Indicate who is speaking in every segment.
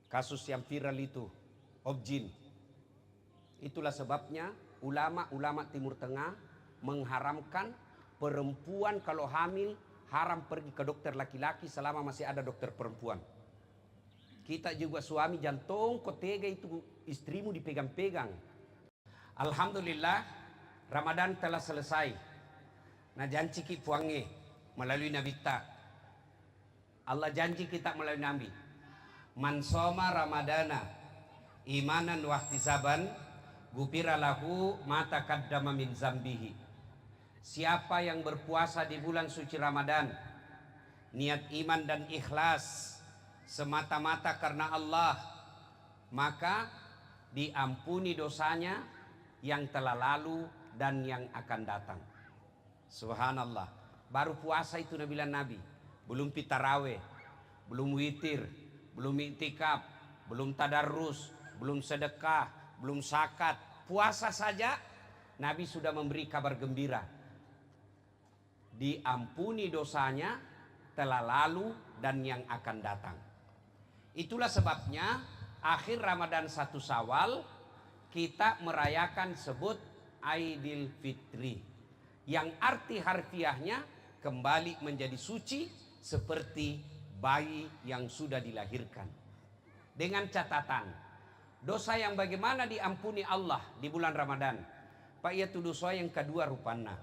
Speaker 1: Kasus yang viral itu, objin. Itulah sebabnya ulama-ulama Timur Tengah mengharamkan perempuan kalau hamil haram pergi ke dokter laki-laki selama masih ada dokter perempuan. Kita juga suami jantung kok tega itu istrimu dipegang-pegang. Alhamdulillah Ramadan telah selesai. Nah janji kita puangi melalui Nabi ta. Allah janji kita melalui Nabi. Man soma Ramadana imanan wa ihtisaban gufira lahu ma taqaddama min zambihi. Siapa yang berpuasa di bulan suci Ramadan niat iman dan ikhlas semata-mata karena Allah, maka diampuni dosanya yang telah lalu dan yang akan datang. Subhanallah. Baru puasa itu bilang Nabi, belum tarawih, belum witir, belum iktikaf, belum tadarrus, belum sedekah, belum zakat. Puasa saja Nabi sudah memberi kabar gembira, diampuni dosanya telah lalu dan yang akan datang. Itulah sebabnya akhir Ramadan 1 Syawal kita merayakan sebut Aidil Fitri, yang arti harfiahnya kembali menjadi suci seperti bayi yang sudah dilahirkan. Dengan catatan, dosa yang bagaimana diampuni Allah di bulan Ramadan? Pak, yaitu dosa yang kedua rupanya.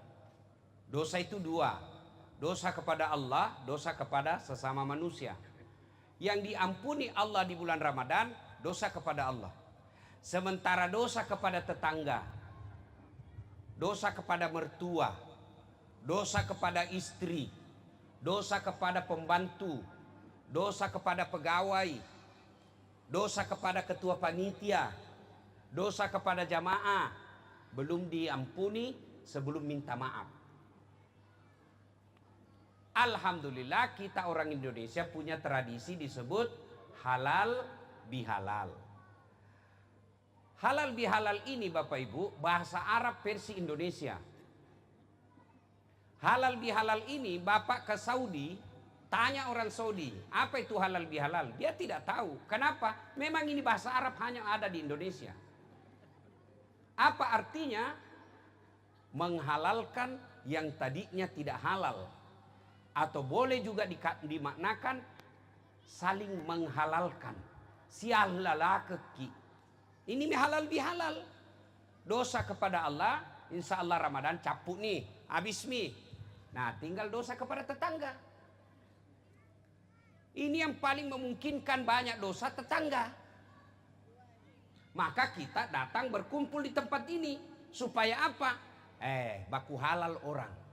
Speaker 1: Dosa itu dua. Dosa kepada Allah, dosa kepada sesama manusia. Yang diampuni Allah di bulan Ramadan, dosa kepada Allah. Sementara dosa kepada tetangga, dosa kepada mertua, dosa kepada istri, dosa kepada pembantu, dosa kepada pegawai, dosa kepada ketua panitia, dosa kepada jamaah belum diampuni sebelum minta maaf. Alhamdulillah kita orang Indonesia punya tradisi disebut halal bihalal. Halal bihalal ini Bapak Ibu bahasa Arab versi Indonesia. Halal bihalal ini Bapak ke Saudi, tanya orang Saudi, apa itu halal bihalal? Dia tidak tahu. Kenapa? Memang ini bahasa Arab hanya ada di Indonesia. Apa artinya? Menghalalkan yang tadinya tidak halal. Atau boleh juga dimaknakan saling menghalalkan. Sialalakeki. Ini halal bihalal. Dosa kepada Allah, insya Allah Ramadan capuk nih, habis nih. Nah tinggal dosa kepada tetangga. Ini yang paling memungkinkan banyak dosa tetangga. Maka kita datang berkumpul di tempat ini. Supaya apa? Baku halal orang.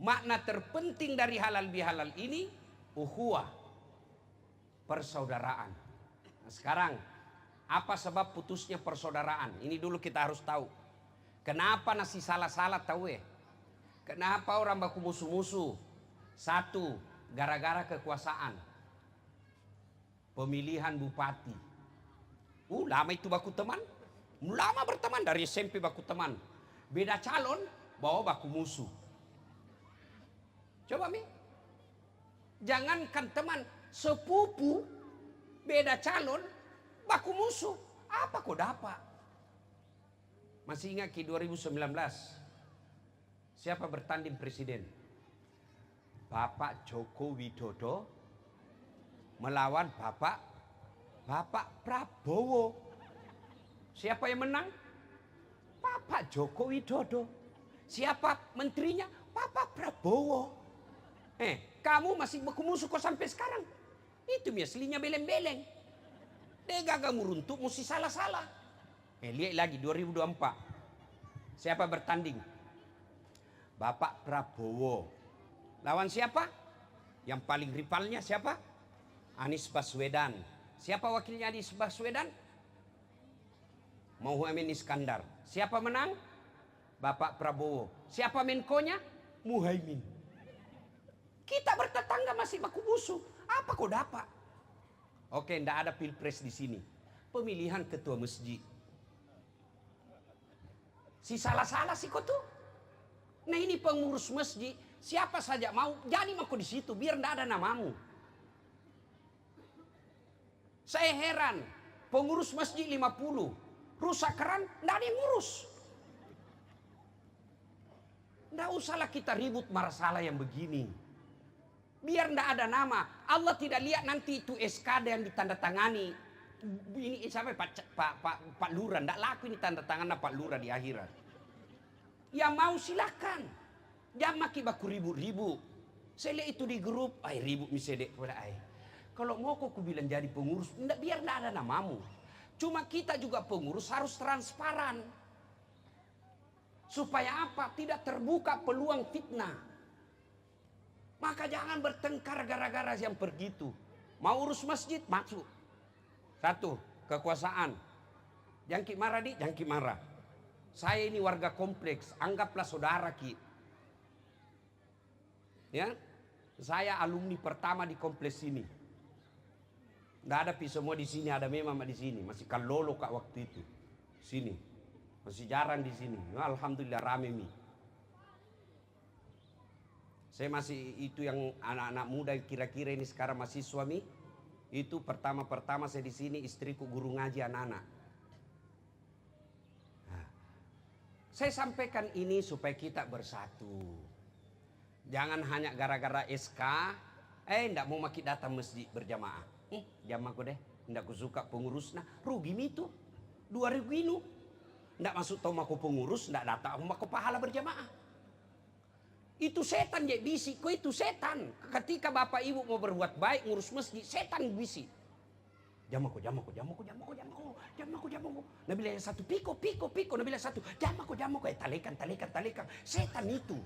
Speaker 1: Makna terpenting dari halal bihalal ini ukhuwah, persaudaraan. Nah, sekarang apa sebab putusnya persaudaraan? Ini dulu kita harus tahu. Kenapa nasi salah-salah tahu Kenapa orang baku musuh-musuh? Satu, gara-gara kekuasaan. Pemilihan bupati. Lama itu baku teman. Lama berteman dari SMP baku teman. Beda calon, bawa baku musuh. Coba jangankan teman, sepupu beda calon baku musuh. Apa kau dapat? Masih ingat ki 2019 siapa bertanding presiden? Bapak Joko Widodo melawan Bapak Prabowo. Siapa yang menang? Bapak Joko Widodo. Siapa menterinya? Bapak Prabowo. Kamu masih baku musuh kok sampai sekarang. Itu aslinya beleng-beleng. Dia gagal meruntuk mesti salah-salah. Lihat lagi 2024. Siapa bertanding? Bapak Prabowo. Lawan siapa? Yang paling rivalnya siapa? Anies Baswedan. Siapa wakilnya Anies Baswedan? Muhaimin Iskandar. Siapa menang? Bapak Prabowo. Siapa menkonya? Muhaimin. Kita bertetangga masih baku musuh. Apa kau dapat? Oke, ndak ada pilpres di sini. Pemilihan ketua masjid. Si salah-salah sih kau tuh. Nah ini pengurus masjid. Siapa saja mau jadi aku di situ biar ndak ada namamu. Saya heran, pengurus masjid 50, rusak keran, tidak ada yang ngurus. Tidak usahlah kita ribut masalah yang begini. Biar tidak ada nama. Allah tidak lihat nanti itu SKD yang ditandatangani. Ini sampai Pak Lurah, tidak laku ini tanda tangan Pak Lurah di akhirat. Ya mau silakan. Jangan maki baku ribu-ribu. Saya lihat itu di grup, ribut misedek pada Kalau mau kok bilang jadi pengurus, biar tidak ada namamu. Cuma kita juga pengurus harus transparan. Supaya apa? Tidak terbuka peluang fitnah. Maka jangan bertengkar gara-gara yang begitu. Mau urus masjid, masuk. Satu, kekuasaan. Jangan marah jangan marah. Saya ini warga kompleks, anggaplah saudara Ki. Ya, saya alumni pertama di kompleks ini. Nggak ada semua di sini, ada memang di sini. Masih kalolo kak waktu itu. Sini. Masih jarang di sini. Alhamdulillah rame mi. Saya masih itu yang anak-anak muda kira-kira ini sekarang masih suami. Itu pertama-pertama saya di sini, istriku guru ngaji anak-anak. Nah, saya sampaikan ini supaya kita bersatu. Jangan hanya gara-gara SK, enggak mau maki datang masjid berjamaah. Jamaah deh, enggak ku suka pengurus, nah rugi itu 2.000 ini. Enggak masuk tau mako pengurus, enggak datang mako pahala berjamaah. Itu setan ya bisi, kok itu setan. Ketika bapak ibu mau berbuat baik ngurus masjid, setan bisi. Jamaku. Nabi bilang satu piko. Nabi bilang satu jamaku. Talekan. Setan itu.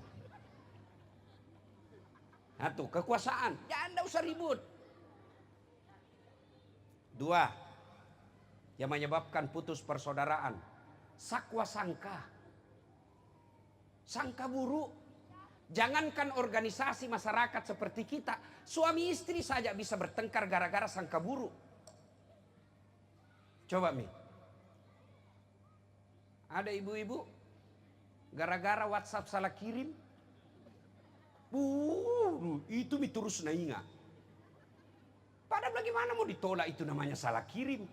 Speaker 1: Nah tuh kekuasaan, jangan enggak usah ribut. 2, yang menyebabkan putus persaudaraan, sakwa sangka. Sangka buruk. Jangankan organisasi masyarakat seperti kita, suami istri saja bisa bertengkar gara-gara sangka buruk. Coba Mi. Ada ibu-ibu gara-gara WhatsApp salah kirim. Itu Mi terus nainga. Padahal bagaimana mau ditolak, itu namanya salah kirim.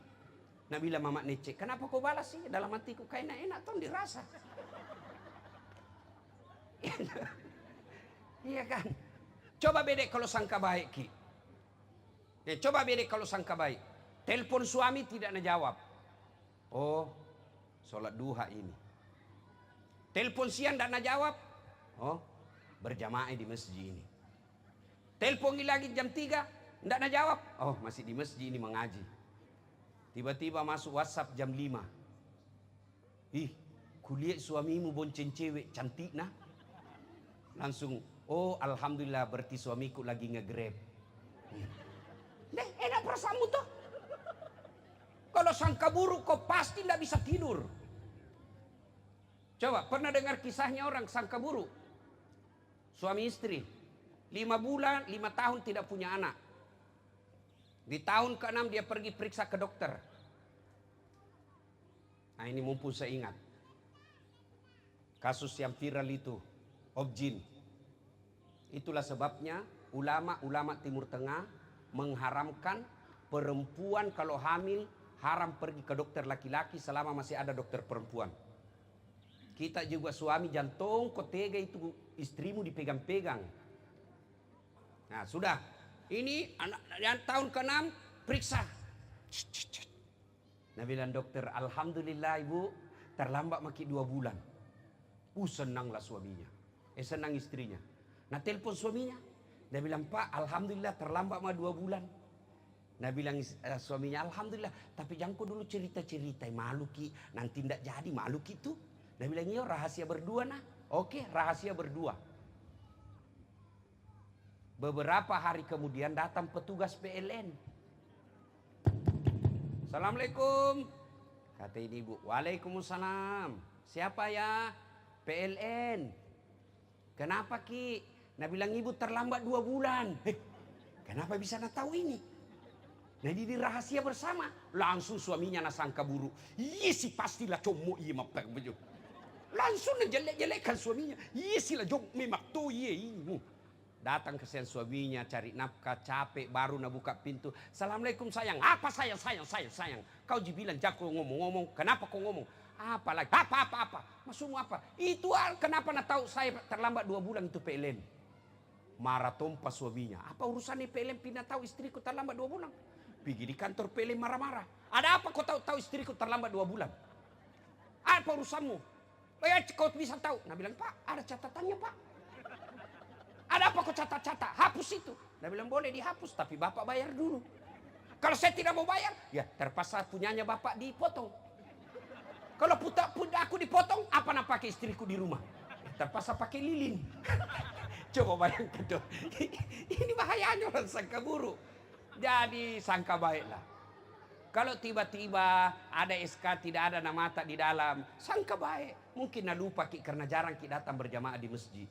Speaker 1: Nabila mama necek, kenapa kau balas sih? Dalam hatiku kayaknya enak tuh dirasa. Iya kan? Coba bedek kalau sangka baik Ki. Coba bedek kalau sangka baik. Telepon suami tidak ngejawab. Oh, sholat duha ini. Telepon siang tidak ngejawab. Oh, berjamaah di masjid ini. Telepon lagi jam 3, tidak ngejawab. Oh, masih di masjid ini mengaji. Tiba-tiba masuk WhatsApp jam 5. Kulihat suamimu bonceng cewek cantik nah. Langsung, oh alhamdulillah berarti suamiku lagi nge-grab. Enak perasaanmu tuh. Kalau sangka buruk kau pasti tidak bisa tidur. Coba pernah dengar kisahnya orang sangka buruk? Suami istri 5 tahun tidak punya anak. Di tahun ke-6 dia pergi periksa ke dokter. Nah ini mumpung saya ingat. Kasus yang viral itu, Objin. Itulah sebabnya ulama-ulama Timur Tengah mengharamkan perempuan kalau hamil haram pergi ke dokter laki-laki selama masih ada dokter perempuan. Kita juga suami jantung kok tega itu istrimu dipegang-pegang. Nah sudah. Ini anak yang tahun ke-6 periksa. Nah bilang dokter, alhamdulillah ibu terlambat maki 2 bulan. Senanglah suaminya. Senang istrinya. Nah telepon suaminya. Dia bilang, Pak alhamdulillah terlambat mah 2 bulan. Nah bilang suaminya, alhamdulillah. Tapi jangan kau dulu cerita-cerita. Malu Ki. Nanti tidak jadi malu gitu. Dia bilang, iya rahasia berdua nah. Oke rahasia berdua. Beberapa hari kemudian datang petugas PLN. Assalamualaikum. Kata ini ibu. Waalaikumsalam. Siapa ya? PLN. Kenapa Ki? Nah bilang ibu terlambat 2 bulan. Kenapa bisa nak tahu ini? Nah ini rahasia bersama. Langsung suaminya nasangka buruk. Iya sih pastilah cowok iya mapak begitu. Langsung jelek-jelekkan suaminya. Iya sih lah jom memang tuh iya. Datang ke suaminya cari nafkah, capek, baru nak buka pintu. Assalamualaikum sayang. Apa sayang? Kau bilang jago ngomong-ngomong. Kenapa kau ngomong? Apa lagi? Apa? Maksudmu apa? Itu kenapa nak tahu saya terlambat 2 bulan itu PLN. Marah tompa suaminya. Apa urusannya PLN pindah tahu istriku terlambat 2 bulan? Pergi di kantor PLN marah-marah. Ada apa kau tahu istriku terlambat 2 bulan? Apa urusanmu? Ya kau bisa tahu. Nah bilang, Pak ada catatannya Pak. Ada apa kau catat-catat? Hapus itu. Dia bilang boleh dihapus tapi Bapak bayar dulu. Kalau saya tidak mau bayar, ya terpaksa punyanya Bapak dipotong. Kalau aku dipotong, apa nak pakai istriku di rumah? Terpaksa pakai lilin. Coba bayangkan tuh. Ini bahayanya orang sangka buruk. Jadi sangka baiklah. Kalau tiba-tiba ada SK tidak ada nama mata di dalam, sangka baik. Mungkin nak lupa karena jarang kita datang berjamaah di masjid.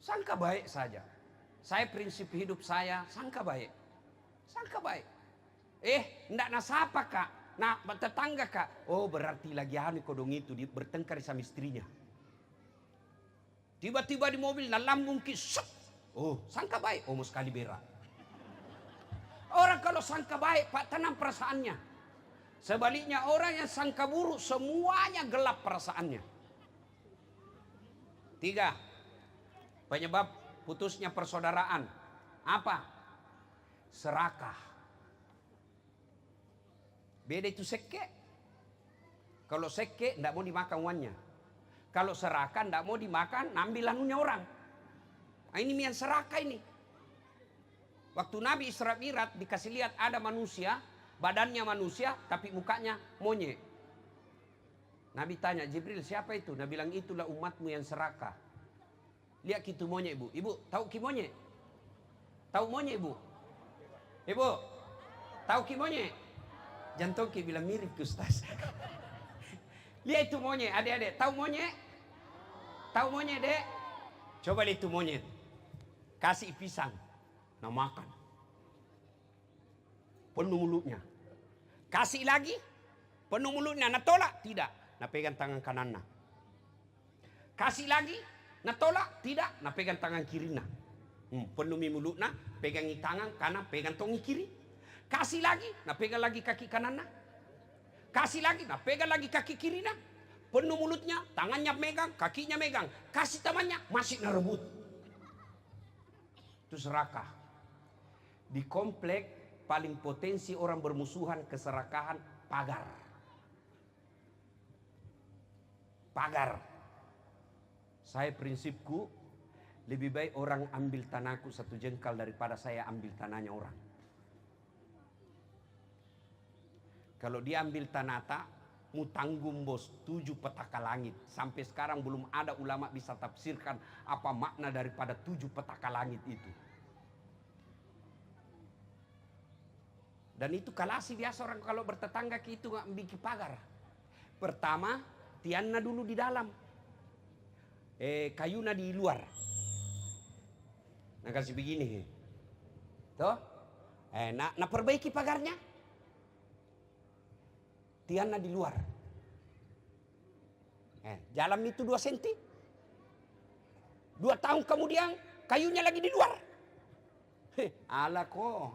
Speaker 1: Sangka baik saja. Saya prinsip hidup saya sangka baik. Sangka baik. Ndak nasapa kak. Nah tetangga kak. Oh berarti lagi kodong itu bertengkar sama istrinya. Tiba-tiba di mobil nah lambung kisut. Oh sangka baik. Oh mau sekali berak. Orang kalau sangka baik Pak tenang perasaannya. Sebaliknya orang yang sangka buruk semuanya gelap perasaannya. 3. Penyebab putusnya persaudaraan. Apa? Serakah. Beda itu seke. Kalau seke tidak mau dimakan uangnya. Kalau serakah tidak mau dimakan, ambil anunya orang. Nah, ini yang serakah ini. Waktu Nabi Isra Mi'raj dikasih lihat ada manusia, badannya manusia tapi mukanya monyet. Nabi tanya, Jibril siapa itu? Nabi bilang itulah umatmu yang serakah. Lihat gitu monyet ibu. Ibu tahu ki monyet? Tahu monyet ibu? Ibu tahu ki monyet? Jantung ki bilang mirip Ustaz. Lihat itu monyet adik-adik. Tahu monyet? Tahu monyet dek? Coba lihat itu monyet. Kasih pisang. Nah makan. Penuh mulutnya. Kasih lagi. Penuh mulutnya. Nah tolak? Tidak. Nah pegang tangan kanannya. Kasih lagi. Nah tolak? Tidak. Nah pegang tangan kirinya. Penuhi mulutnya. Pegangi tangan kanan. Pegang tongi kiri. Kasih lagi. Nah pegang lagi kaki kanannya. Kasih lagi. Nah pegang lagi kaki kirinya. Penuh mulutnya. Tangannya megang. Kakinya megang. Kasih temannya. Masih ngerebut. Itu serakah. Di komplek paling potensi orang bermusuhan keserakahan pagar. Pagar. Saya prinsipku lebih baik orang ambil tanahku 1 jengkal daripada saya ambil tanahnya orang. Kalau dia ambil tanah tak, mu tanggung bos 7 petaka langit. Sampai sekarang belum ada ulama bisa tafsirkan apa makna daripada 7 petaka langit itu. Dan itu kalasi biasa orang kalau bertetangga itu nggak bikin pagar. Pertama, tianna dulu di dalam. Kayuna di luar. Nah kasih begini. Tuh. Nah perbaiki pagarnya. Tianna di luar. Jalan itu 2 senti. 2 tahun kemudian kayunya lagi di luar. Ala ko.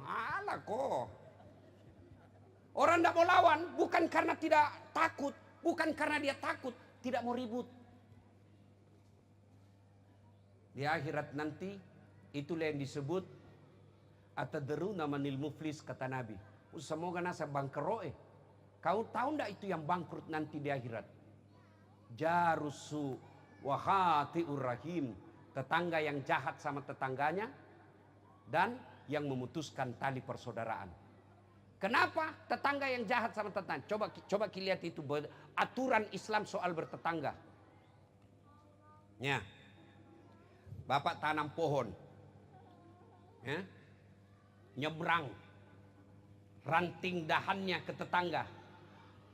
Speaker 1: Orang tidak mau lawan bukan karena tidak takut. Bukan karena dia takut. Tidak mau ribut. Di akhirat nanti itulah yang disebut atadruna manil muflis kata Nabi. Semoga nasa bangkrut. Kau tahu enggak itu yang bangkrut nanti di akhirat? Jarusu wa khati'ur rahim. Tetangga yang jahat sama tetangganya dan yang memutuskan tali persaudaraan. Kenapa tetangga yang jahat sama tetangga? Coba lihat itu aturan Islam soal bertetangga. Ya. Bapak tanam pohon. Ya. Nyebrang ranting dahannya ke tetangga.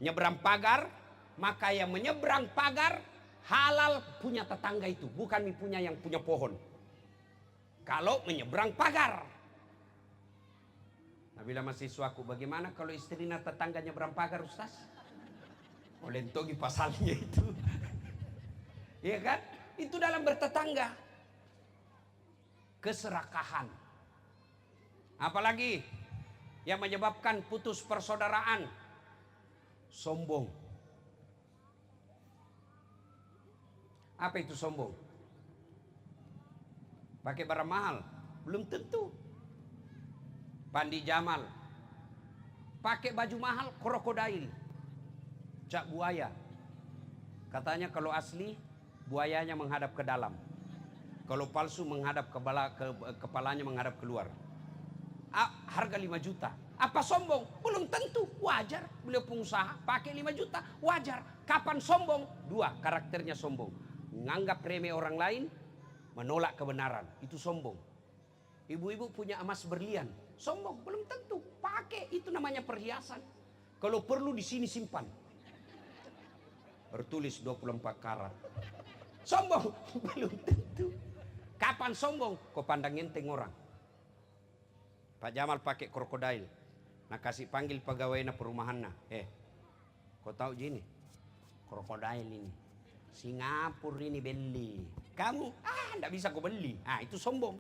Speaker 1: Nyebrang pagar, maka yang menyeberang pagar halal punya tetangga itu, bukan punya yang punya pohon. Kalau menyeberang pagar. Nah bila mahasiswaku, bagaimana kalau istrinya tetangga nyeberang pagar Ustaz? Olentogi pasalnya itu. Iya kan? Itu dalam bertetangga. keserakahan. Apalagi yang menyebabkan putus persaudaraan? Sombong. Apa itu sombong? Pakai barang mahal? Belum tentu. Pandi Jamal pakai baju mahal, krokodil, cak buaya. Katanya kalau asli buayanya menghadap ke dalam, kalau palsu menghadap kepalanya menghadap keluar. Harga 5 juta. Apa sombong? Belum tentu, wajar. Beliau pengusaha pakai 5 juta, wajar. Kapan sombong? 2 karakternya sombong. Menganggap remeh orang lain, menolak kebenaran, itu sombong. Ibu-ibu punya emas berlian, sombong? Belum tentu, pakai, itu namanya perhiasan. Kalau perlu di sini simpan. Bertulis 24 karat. Sombong? Belum tentu. Kapan sombong? Kau pandang enteng orang. Pak Jamal pakai krokodil. Nah kasih panggil pegawainya perumahannya. Kau tahu gini? Krokodil ini. Singapura ini beli. Kamu, enggak bisa kau beli. Itu sombong.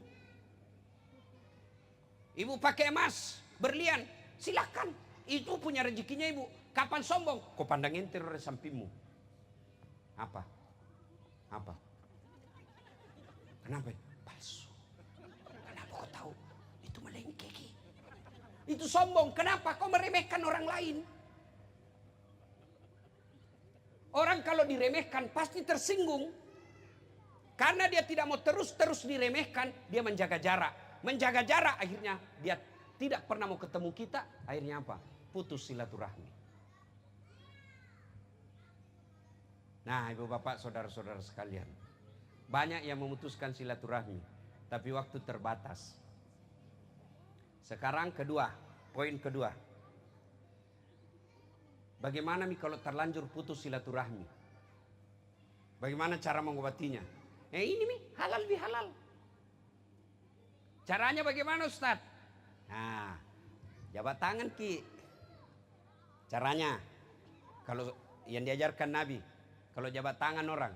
Speaker 1: Ibu pakai emas, berlian, silakan. Itu punya rezekinya ibu. Kapan sombong? Kau pandang enter dari sampingmu. Apa? Kenapa? Palsu. Kenapa kau tahu? Itu melengkeki. Itu sombong. Kenapa? Kau meremehkan orang lain. Orang kalau diremehkan pasti tersinggung. Karena dia tidak mau terus diremehkan, dia menjaga jarak. Menjaga jarak akhirnya dia tidak pernah mau ketemu kita. Akhirnya apa? Putus silaturahmi. Nah, ibu bapak, saudara-saudara sekalian, banyak yang memutuskan silaturahmi, tapi waktu terbatas. Sekarang poin kedua. Bagaimana kalau terlanjur putus silaturahmi? Bagaimana cara mengobatinya? Ini halal bihalal. Caranya bagaimana Ustaz? Jabat tangan Ki. Caranya, kalau yang diajarkan Nabi, kalau jabat tangan orang,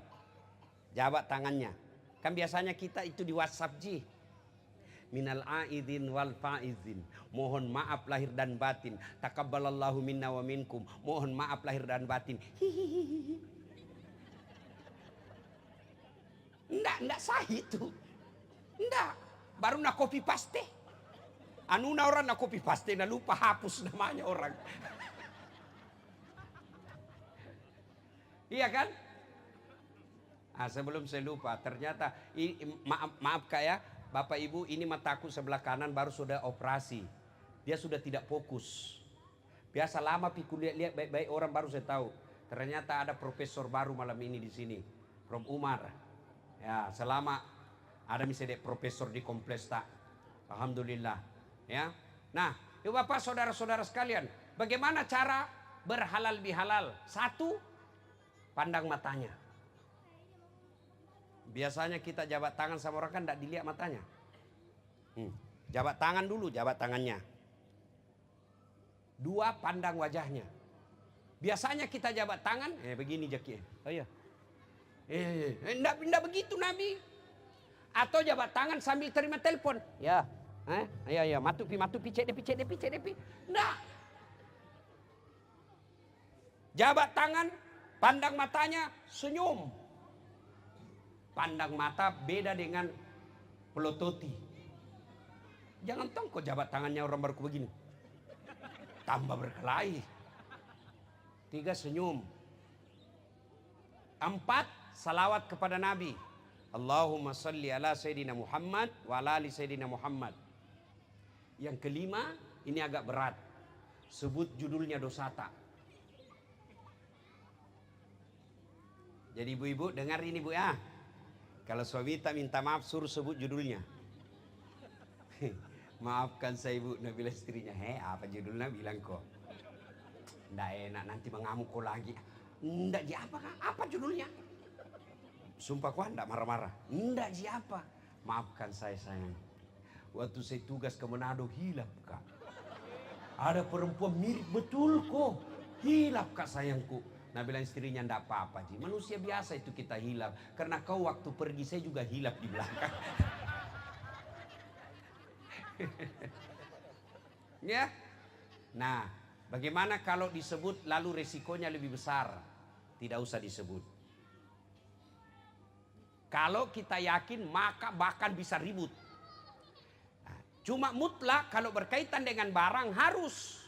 Speaker 1: jabat tangannya. Kan biasanya kita itu di WhatsApp minal aidin wal faizin, mohon maaf lahir dan batin, takabbalallahu minna wa minkum, mohon maaf lahir dan batin. Enggak sah itu. Enggak, baru nak copy paste. Anuna orang nak copy paste, nak lupa hapus namanya orang. Iya kan? Sebelum saya lupa, ternyata maaf Kak ya, Bapak Ibu, ini mataku sebelah kanan baru sudah operasi. Dia sudah tidak fokus. Biasa lama pikul lihat baik-baik orang baru saya tahu. Ternyata ada profesor baru malam ini di sini, Prof Umar. Ya, selama ada misalnya profesor di kompleks tak. Alhamdulillah. Ya. Nah, Ibu Bapak, saudara-saudara sekalian, bagaimana cara berhalal bihalal? 1, pandang matanya. Biasanya kita jabat tangan sama orang kan tidak dilihat matanya. Jabat tangan dulu, jabat tangannya. 2, pandang wajahnya. Biasanya kita jabat tangan, begini jaki. Oh iya. Enggak begitu Nabi. Atau jabat tangan sambil terima telepon. Ya. Ya, matupi, cek depi. Enggak. Jabat tangan, pandang matanya, senyum. Pandang mata beda dengan pelototi. Jangan tongkol jabat tangannya orang baru begini. Tambah berkelahi. 3, senyum. 4, salawat kepada Nabi. Allahumma salli ala Sayyidina Muhammad wa ala ali Sayyidina Muhammad. Yang 5, ini agak berat. Sebut judulnya dosa tak. Jadi ibu-ibu dengar ini Bu ya. Kalau suami tak minta maaf suruh sebut judulnya. Maafkan saya ibu, Nabila istrinya. Apa judulnya bilang kok. Nggak enak nanti mengamuk kok lagi. Nggak apa kak? Apa judulnya? Sumpah kok nggak marah-marah. Nggak apa? Maafkan saya sayang. Waktu saya tugas ke Manado hilap kak. Ada perempuan mirip betul kok. Hilap kak sayangku. Nabila istrinya ndak apa-apa Ji. Manusia biasa itu kita hilap. Karena kau waktu pergi saya juga hilap di belakang. Ya. Nah, bagaimana kalau disebut lalu resikonya lebih besar? Tidak usah disebut. Kalau kita yakin maka bahkan bisa ribut. Nah, cuma mutlak kalau berkaitan dengan barang harus.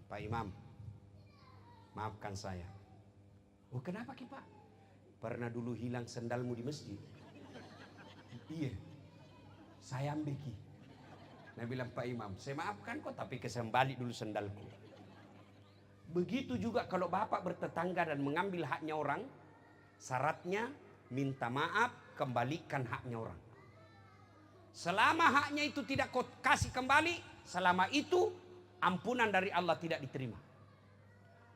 Speaker 1: Pak Imam, maafkan saya. Oh kenapa Ki Pak? Pernah dulu hilang sendalmu di masjid? Iya. Saya ambil Ki. Nah bilang Pak Imam, saya maafkan kok tapi kesembali dulu sendalku. Begitu juga kalau bapak bertetangga dan mengambil haknya orang, syaratnya minta maaf, kembalikan haknya orang. Selama haknya itu tidak kau kasih kembali, selama itu ampunan dari Allah tidak diterima.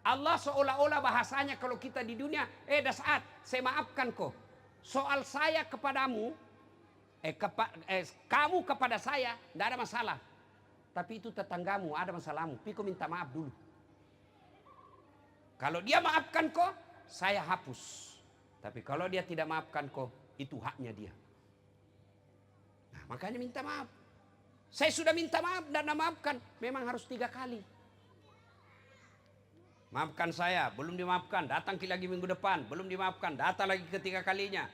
Speaker 1: Allah seolah-olah bahasanya kalau kita di dunia, dah saat saya maafkan kau. Soal saya kepadamu, kamu kepada saya, tidak ada masalah. Tapi itu tetanggamu, ada masalahmu. Piko minta maaf dulu. Kalau dia maafkan kau, saya hapus. Tapi kalau dia tidak maafkan kau, itu haknya dia. Nah, makanya minta maaf. Saya sudah minta maaf dan maafkan. Memang harus 3 kali. Maafkan saya, belum dimaafkan. Datang lagi minggu depan, belum dimaafkan. Datang lagi ketiga kalinya,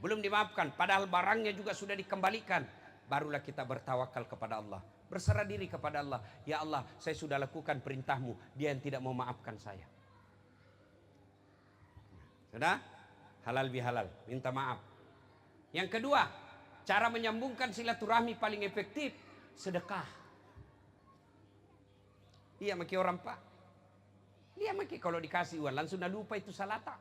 Speaker 1: belum dimaafkan. Padahal barangnya juga sudah dikembalikan. Barulah kita bertawakal kepada Allah. Berserah diri kepada Allah. Ya Allah, saya sudah lakukan perintahmu. Dia yang tidak mau maafkan saya. Sudah? Halal bihalal, minta maaf. Yang kedua, cara menyambungkan silaturahmi paling efektif, sedekah. Iya maki orang Pak. Dia maki kalau dikasih uang langsung dah lupa itu salata.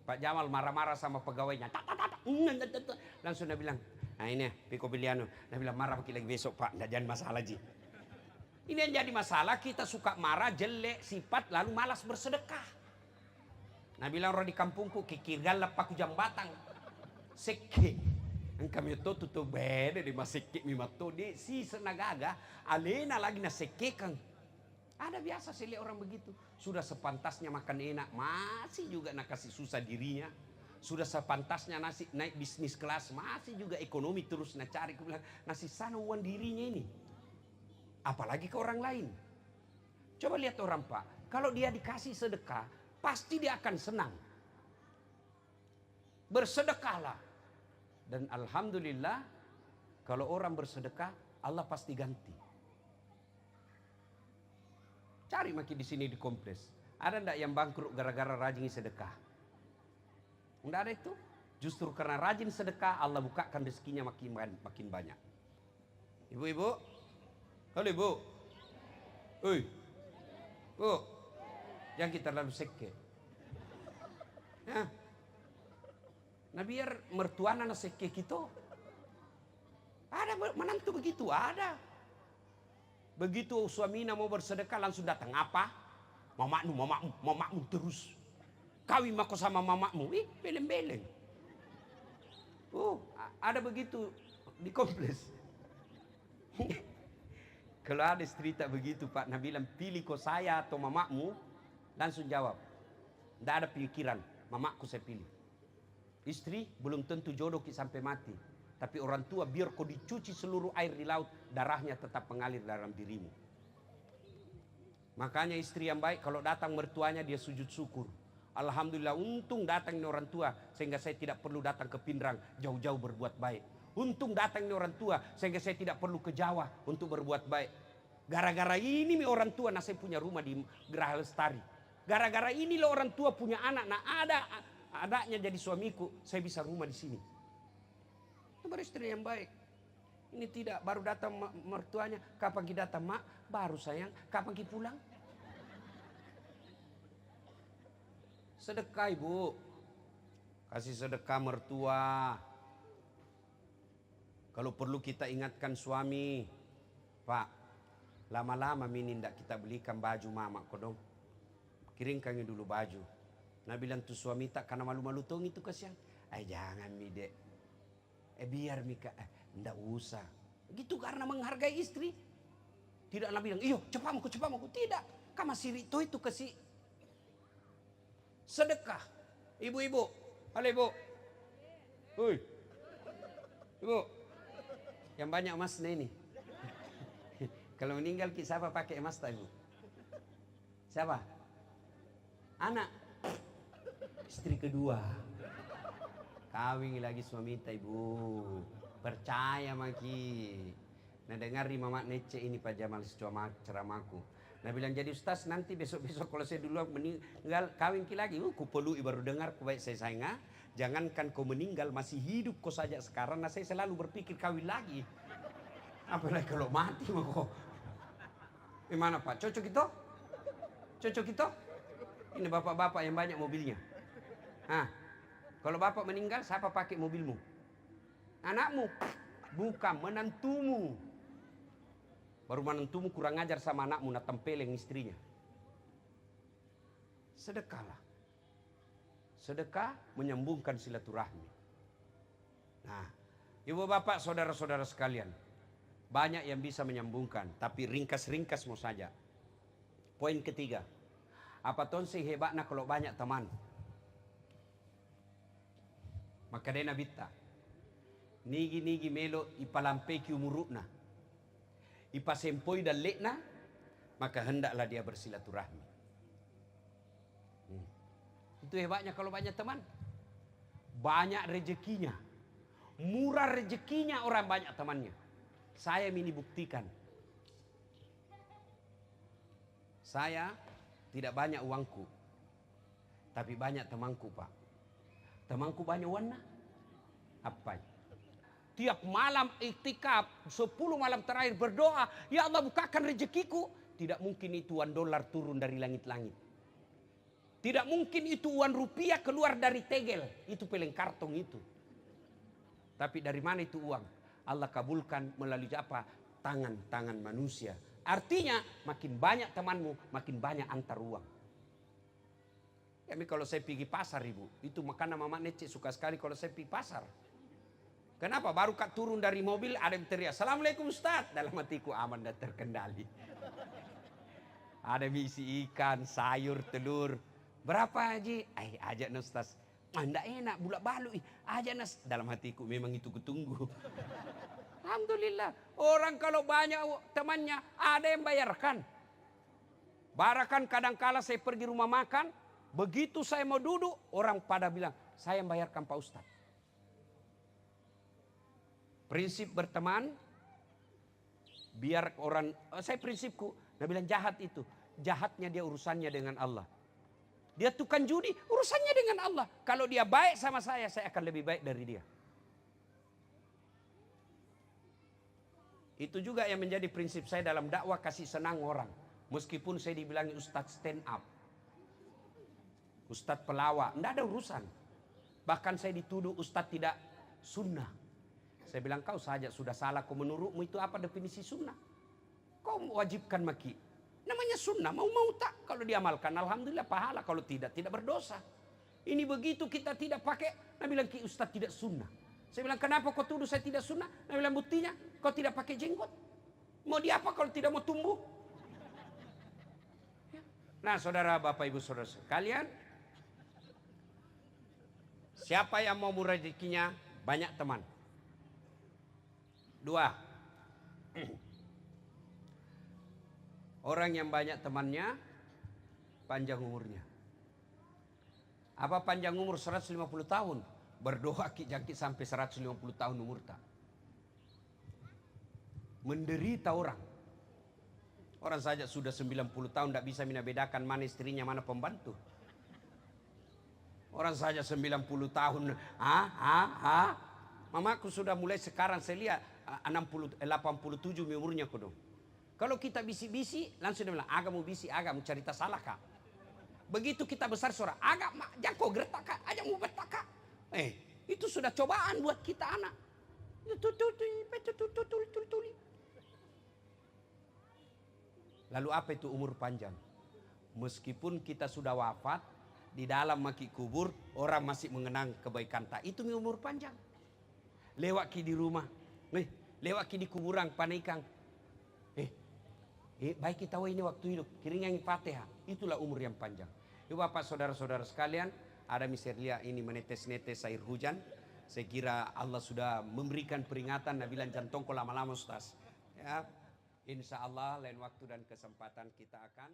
Speaker 1: Pak Jamal marah-marah sama pegawainya. Langsung dia bilang, nah ini Piko Biliano. Dia bilang marah lagi besok Pak, tidak jadi masalah Ji. Ini yang jadi masalah, kita suka marah, jelek, sifat, lalu malas bersedekah. Nah bilang orang di kampungku, kikirgal lapaku jambatan. Seke. Ang kami to tutup beda di maseke mimato di si senagaga alena lagi na seke kang. Ada biasa sih lihat orang begitu. Sudah sepantasnya makan enak, masih juga nak kasih susah dirinya. Sudah sepantasnya nasi naik bisnis kelas, masih juga ekonomi terus nak cari. Aku bilang nasi sana uang dirinya ini. Apalagi ke orang lain. Coba lihat orang Pak, kalau dia dikasih sedekah, pasti dia akan senang. Bersedekahlah. Dan alhamdulillah kalau orang bersedekah Allah pasti ganti. Cari makin di sini di kompleks. Ada ndak yang bangkrut gara-gara rajin sedekah? Enggak ada itu. Justru karena rajin sedekah Allah bukakan rezekinya makin banyak. Ibu-ibu, halo ibu, oi, bu, jangan kita terlalu seke. Ya. Nah biar mertuana na seke kita. Ada menantu begitu, ada. Begitu suaminya mau bersedekah langsung datang apa? Mamakmu terus. Kawin mako sama mamakmu, beleng-beleng. Ada begitu di kompleks. Kalau ada cerita begitu Pak, Nabi bilang pilih kau saya atau mamakmu, langsung jawab. Tidak ada pikiran, mamakku saya pilih. Istri belum tentu jodoh sampai mati. Tapi orang tua biar kau dicuci seluruh air di laut, darahnya tetap mengalir dalam dirimu. Makanya istri yang baik kalau datang mertuanya dia sujud syukur. Alhamdulillah untung datang ini orang tua sehingga saya tidak perlu datang ke Pindrang jauh-jauh berbuat baik. Untung datang ini orang tua sehingga saya tidak perlu ke Jawa untuk berbuat baik. Gara-gara ini orang tua saya punya rumah di Geraha Lestari. Gara-gara ini loh orang tua punya anak. Nah ada adanya jadi suamiku, saya bisa rumah di sini. Itu baru istri yang baik. Ini tidak baru datang mertuanya, kapan kita datang mak, baru sayang, kapan kita pulang. Sedekah ibu, kasih sedekah mertua. Kalau perlu kita ingatkan suami, Pak, lama-lama mini ndak kita belikan baju mama kodong. Kirimkan dulu baju. Nah bilang tuh suami tak karena malu-malu tong itu kasihan. Jangan mi dek. Biar Mika, ndak usah. Gitu karena menghargai istri. Tidak Nabi bilang, iyo cepat aku. Tidak, kamu masih itu kasih sedekah. Ibu-ibu, halo ibu. Hui. Ibu, yang banyak emasnya ini. Kalau meninggal siapa pakai emas tak, Ibu? Siapa? Anak. Istri kedua. Kawin lagi suami kita, Ibu. Percaya maki. Nah dengar di Mamat Nece ini Pak Jamal ceramahku. Nah bilang jadi ustaz nanti besok-besok kalau saya dulu meninggal kawin lagi. Ku perlu baru dengar ku baik saya sayang. Jangankan kau meninggal masih hidup kau saja sekarang. Nah saya selalu berpikir kawin lagi. Apalagi kalau mati mah kok. Gimana Pak? Cocok itu? Cocok itu? Ini bapak-bapak yang banyak mobilnya. Nah, kalau bapak meninggal siapa pakai mobilmu? Anakmu? Bukan, menantumu. Baru menantumu kurang ajar sama anakmu, nak tempeleng istrinya. Sedekahlah. Sedekah menyambungkan silaturahmi. Nah, ibu bapak, saudara-saudara sekalian, banyak yang bisa menyambungkan, tapi ringkas-ringkas mau saja. Poin ketiga, apa tonsi hebatnya kalau banyak teman? Maka dena bitta. Nigi melo ipalampeki umurukna. Ipasempoi dan lekna, maka hendaklah dia bersilaturahmi. Itu hebatnya kalau banyak teman. Banyak rezekinya. Murah rezekinya orang banyak temannya. Saya ini buktikan. Saya tidak banyak uangku. Tapi banyak temanku, Pak. Temanku banyak warna. Apa? Tiap malam iktikaf, 10 malam terakhir berdoa, ya Allah bukakan rezekiku. Tidak mungkin itu uang dolar turun dari langit-langit. Tidak mungkin itu uang rupiah keluar dari tegel. Itu peleng kartong itu. Tapi dari mana itu uang? Allah kabulkan melalui apa? Tangan-tangan manusia. Artinya makin banyak temanmu, makin banyak antar uang. Ya, kalau saya pergi pasar Ibu, itu makanya Mama Nece suka sekali kalau saya pergi pasar. Kenapa? Baru kak turun dari mobil ada yang teriak, Assalamualaikum Ustaz. Dalam hatiku aman dan terkendali. Ada misi ikan, sayur, telur. Berapa Haji? Ajak Ustaz. Nggak enak, bulak balik. Ajak Nas. Dalam hatiku memang itu kutunggu. Alhamdulillah. Orang kalau banyak temannya ada yang bayarkan. Barakan kadangkala saya pergi rumah makan. Begitu saya mau duduk, orang pada bilang, saya yang bayarkan Pak Ustaz. Prinsip berteman, biar orang, saya prinsipku, dia bilang jahat itu. Jahatnya dia urusannya dengan Allah. Dia tukang judi, urusannya dengan Allah. Kalau dia baik sama saya akan lebih baik dari dia. Itu juga yang menjadi prinsip saya dalam dakwah kasih senang orang. Meskipun saya dibilangi Ustadz stand up. Ustadz pelawak, tidak ada urusan. Bahkan saya dituduh Ustadz tidak sunnah. Saya bilang kau saja sudah salah, kau menurutmu itu apa definisi sunnah? Kau wajibkan maki. Namanya sunnah, mau tak. Kalau diamalkan, alhamdulillah pahala. Kalau tidak berdosa. Ini begitu kita tidak pakai. Nah bilang ki Ustaz tidak sunnah. Saya bilang kenapa kau tuduh saya tidak sunnah? Nah bilang buktinya kau tidak pakai jenggot. Mau diapa kalau tidak mau tumbuh? Nah saudara bapak ibu saudara sekalian. Siapa yang mau murah rezekinya banyak teman. 2. Orang yang banyak temannya panjang umurnya. Apa panjang umur 150 tahun? Berdoa jangkit sampai 150 tahun umur tak. Menderita orang. Orang saja sudah 90 tahun tidak bisa bedakan mana istrinya mana pembantu. Orang saja 90 tahun. Mamaku sudah mulai sekarang saya lihat 87 umurnya kodoh. Kalau kita bisi-bisi langsung dia bilang agamu bisi agamu cerita salah kak. Begitu kita besar suara agak jangkau gertak kak aja mau betak kak. Itu sudah cobaan buat kita anak. Lalu apa itu umur panjang? Meskipun kita sudah wafat di dalam maki kubur orang masih mengenang kebaikan tak itu umur panjang. Lewat ki di rumah, lewat ki di kuburan panikang. Baik kita ini waktu hidup kiringan Fatihah, itulah umur yang panjang. Bapak saudara-saudara sekalian, ada misalnya ini menetes-netes air hujan. Saya kira Allah sudah memberikan peringatan. Nah bilang jangan tongkol lama-lama Ustaz. Ya, insya Allah lain waktu dan kesempatan kita akan